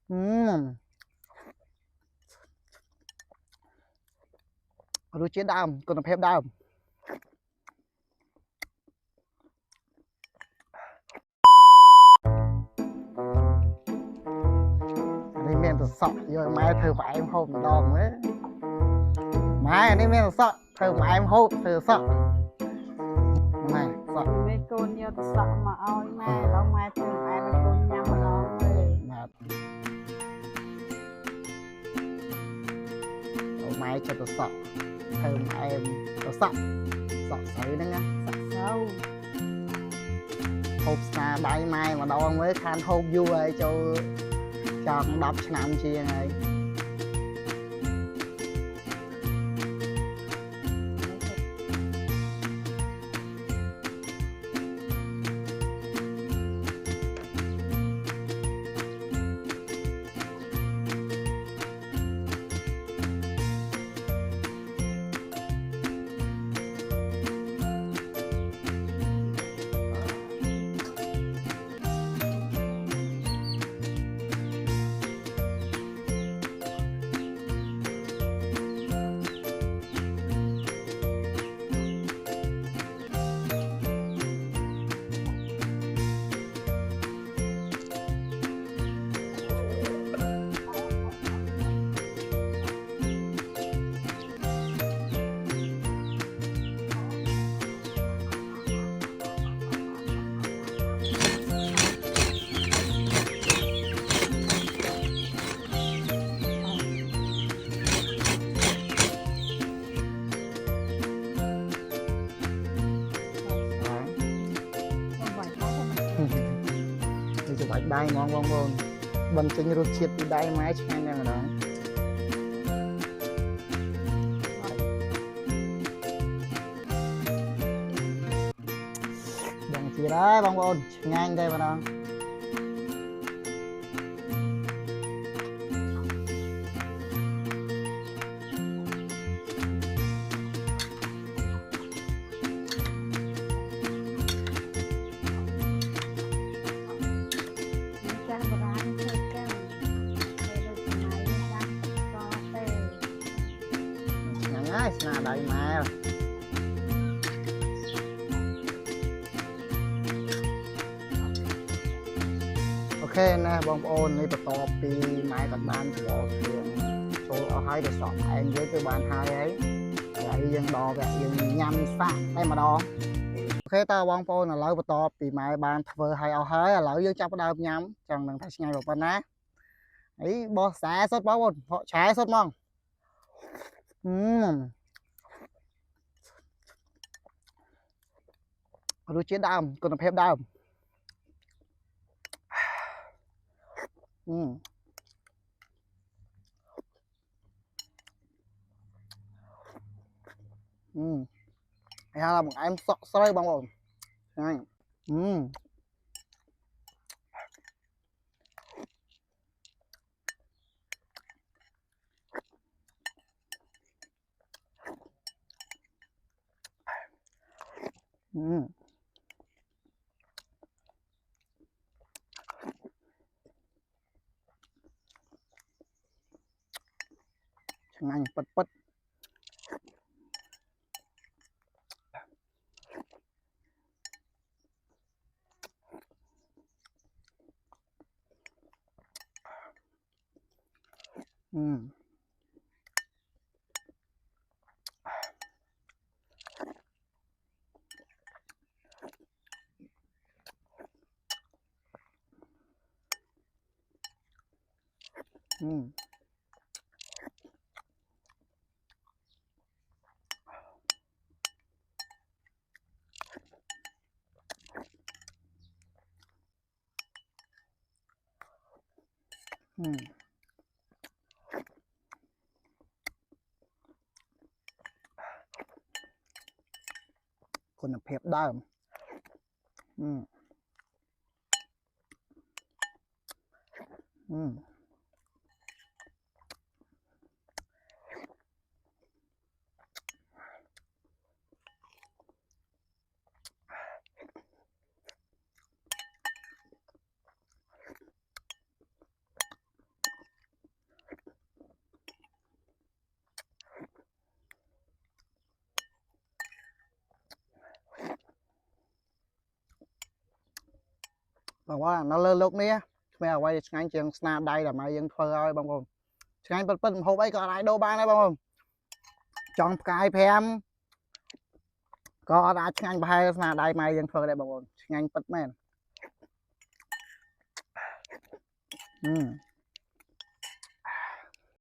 rút chết đam còn phép đamนี่เมนตัวสอบอยู่ไม้เธอฝ่ายโฮมดองเว้ยไม้อันนี้เมนตัวสอบเธอฝ่ายโฮมเธอสอบไม่สอบ về côn nhiều tự sợ mà ôi mai lâu mai thường ai về côn nhau mà đó về เอาไม้จะตัวสอบเธอไม้ตัวสอบสอบใส่นั่นไง sợ sâu ហូបស្នាដៃម៉ែម្ដងមើលខានហូបយូរហើយចូលចង់10ឆ្នាំជាងហើយ นี่จะไหวได้มองบนบันจึงรสเชียดได้ไหมใช่ไหมเนี่ยมาดองดังจีได้บางบนง่ายได้มาดอง cha bà rán thôi cao về được ngày đang có tê ហ្នឹងហើយស្នាដៃម៉ែអូខេណាបងប្អូននេះបន្ទាប់ពីម៉ែក៏បានច្រកគ្រឿងចូលអស់ហើយទៅសក់ឯងនិយាយទៅបានហើយឥឡូវយើងដល់វគ្គយើងញ៉ាំសាក់តែម្ដងអូខេតើបងប្អូនឥឡូវបន្ទាប់ពីម៉ែបានធ្វើឲ្យអស់ហើយឥឡូវយើងចាប់ផ្ដើមញ៉ាំចង់នឹងថាឆ្ងាញ់ប៉ុណ្ណាអីបោះខ្សែសុតបងប្អូនហកឆែសុតហ្មងរសជាតិដើមគុណភាពដើមហើយហៅបង្អែមសក់ស្រូវបងប្អូនហ្នឹងឆ្ងាញ់ពិតពិតគុណភាពដើម บอกว่าnó lơ lúcนี้แม่เอาไว้ឆ្ងាញ់ជាងស្នាដៃដែលម៉ែយើងធ្វើឲ្យបងប្អូនឆ្ងាញ់ពិតៗហូបអីក៏អាចដូរបានដែរបងប្អូនចង់ផ្កាយ5ក៏អត់អាចឆ្ងាញ់ប្រហែលស្នាដៃម៉ែយើងធ្វើដែរបងប្អូនឆ្ងាញ់ពិតមែន